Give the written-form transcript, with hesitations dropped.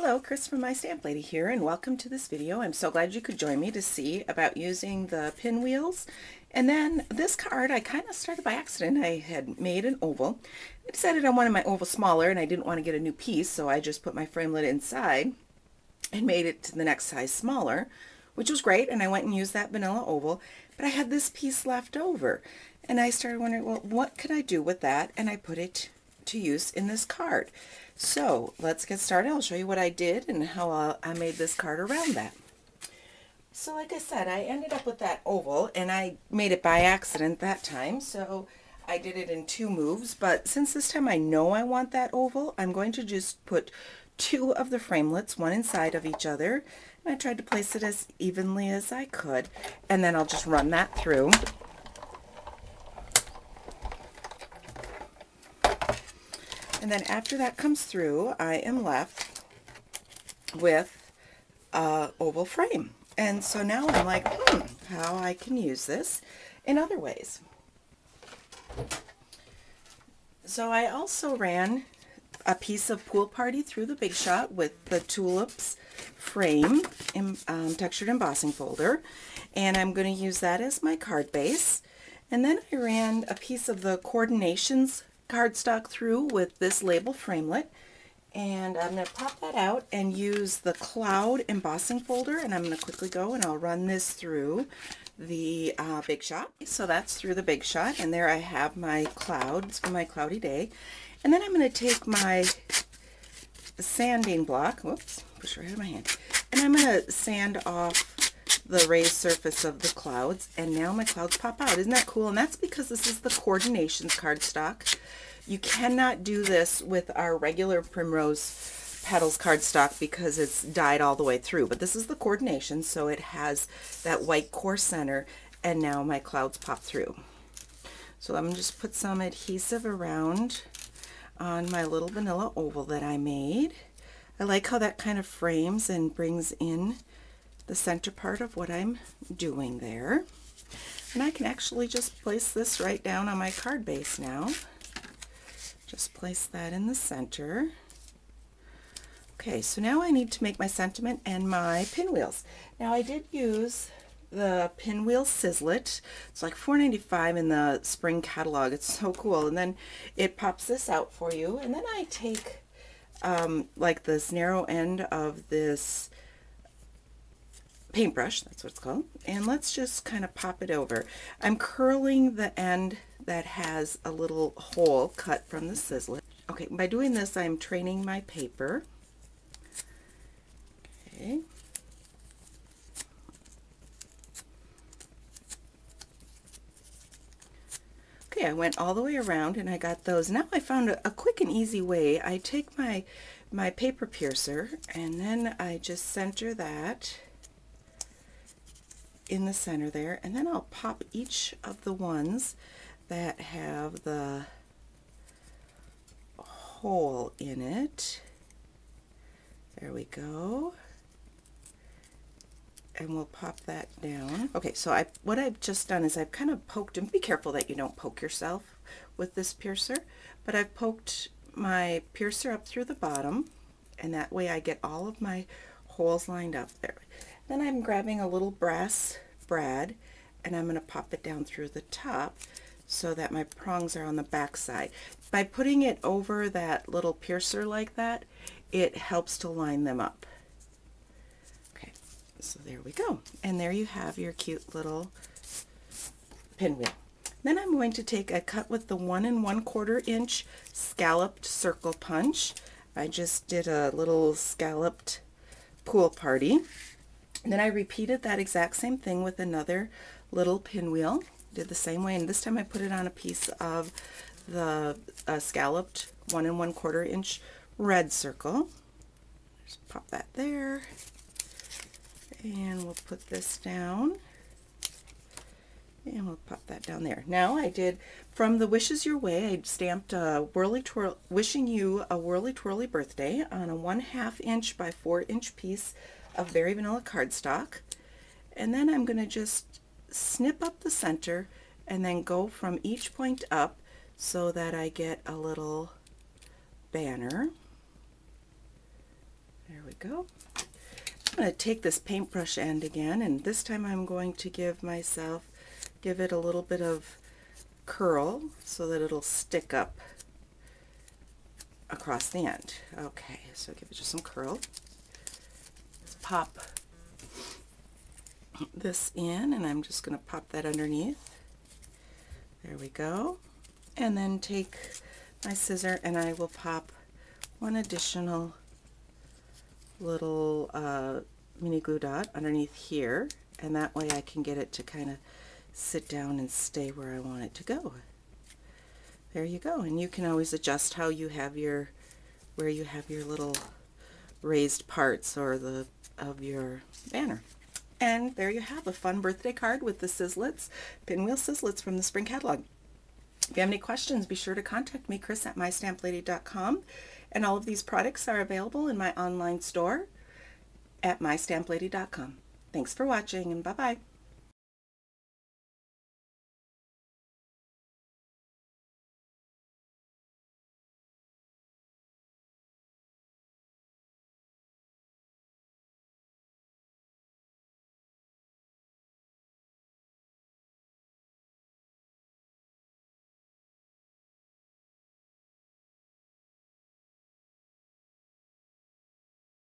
Hello, Chris from My Stamp Lady here, and welcome to this video. I'm so glad you could join me to see about using the pinwheels. And then this card I kind of started by accident. I had made an oval. I decided I wanted my oval smaller and I didn't want to get a new piece, so I just put my Framelit inside and made it to the next size smaller, which was great, and I went and used that vanilla oval. But I had this piece left over, and I started wondering, well, what could I do with that? And I put it to use in this card. So let's get started. I'll show you what I did and how I made this card around that. So like I said, I ended up with that oval, and I made it by accident that time, so I did it in 2 moves. But since this time I know I want that oval, I'm going to just put 2 of the framelits, one inside of each other, and I tried to place it as evenly as I could, and then I'll just run that through. And then after that comes through, I am left with an oval frame. And so now I'm like, how I can use this in other ways. So I also ran a piece of Pool Party through the Big Shot with the tulips frame in textured embossing folder. And I'm going to use that as my card base. And then I ran a piece of the Coordinations cardstock through with this label Framelit, and I'm going to pop that out and use the cloud embossing folder, and I'm going to quickly go and I'll run this through the Big Shot. So that's through the Big Shot, and there I have my clouds for my cloudy day. And then I'm going to take my sanding block, whoops, push right out of my hand, and I'm going to sand off the raised surface of the clouds, and now my clouds pop out. Isn't that cool? And that's because this is the Coordinations cardstock. You cannot do this with our regular Primrose Petals cardstock because it's dyed all the way through, but this is the Coordination, so it has that white core center, and now my clouds pop through. So I'm going to just put some adhesive around on my little vanilla oval that I made. I like how that kind of frames and brings in the center part of what I'm doing there. And I can actually just place this right down on my card base now. Just place that in the center. Okay, so now I need to make my sentiment and my pinwheels. Now I did use the Pinwheel Sizzlip. It's like $4.95 in the spring catalog. It's so cool. And then it pops this out for you. And then I take like this narrow end of this paintbrush, that's what it's called, and let's just kind of pop it over. I'm curling the end that has a little hole cut from the Sizzlip. Okay, by doing this I'm training my paper. Okay. Okay, I went all the way around and I got those. Now I found a quick and easy way. I take my paper piercer and then I just center that in the center there, and then I'll pop each of the ones that have the hole in it. There we go. And we'll pop that down. Okay, so what I've just done is I've kind of poked, and be careful that you don't poke yourself with this piercer, but I've poked my piercer up through the bottom, and that way I get all of my holes lined up there. Then I'm grabbing a little brass brad and I'm going to pop it down through the top so that my prongs are on the back side. By putting it over that little piercer like that, it helps to line them up. Okay, so there we go. And there you have your cute little pinwheel. Then I'm going to take a cut with the 1 1/4 inch scalloped circle punch. I just did a little scalloped Pool Party. And then I repeated that exact same thing with another little pinwheel. Did the same way, and this time I put it on a piece of the scalloped 1 1/4 inch red circle. Just pop that there, and we'll put this down, and we'll pop that down there. Now I did from the Wishes Your Way, I stamped a wishing you a whirly twirly birthday on a 1/2 inch by 4 inch piece of Very Vanilla cardstock, and then I'm going to just snip up the center and then go from each point up so that I get a little banner. There we go. I'm going to take this paintbrush end again, and this time I'm going to give it a little bit of curl so that it'll stick up across the end. Okay, so give it just some curl. Let's pop this in, and I'm just going to pop that underneath. There we go. And then take my scissor and I will pop one additional little mini glue dot underneath here, and that way I can get it to kind of sit down and stay where I want it to go. There you go. And you can always adjust how you have your, where you have your little raised parts or of your banner. And there you have a fun birthday card with the Sizzlits, Pinwheel Sizzlits from the spring catalog. If you have any questions, be sure to contact me, Chris at mystamplady.com. And all of these products are available in my online store at mystamplady.com. Thanks for watching, and bye-bye.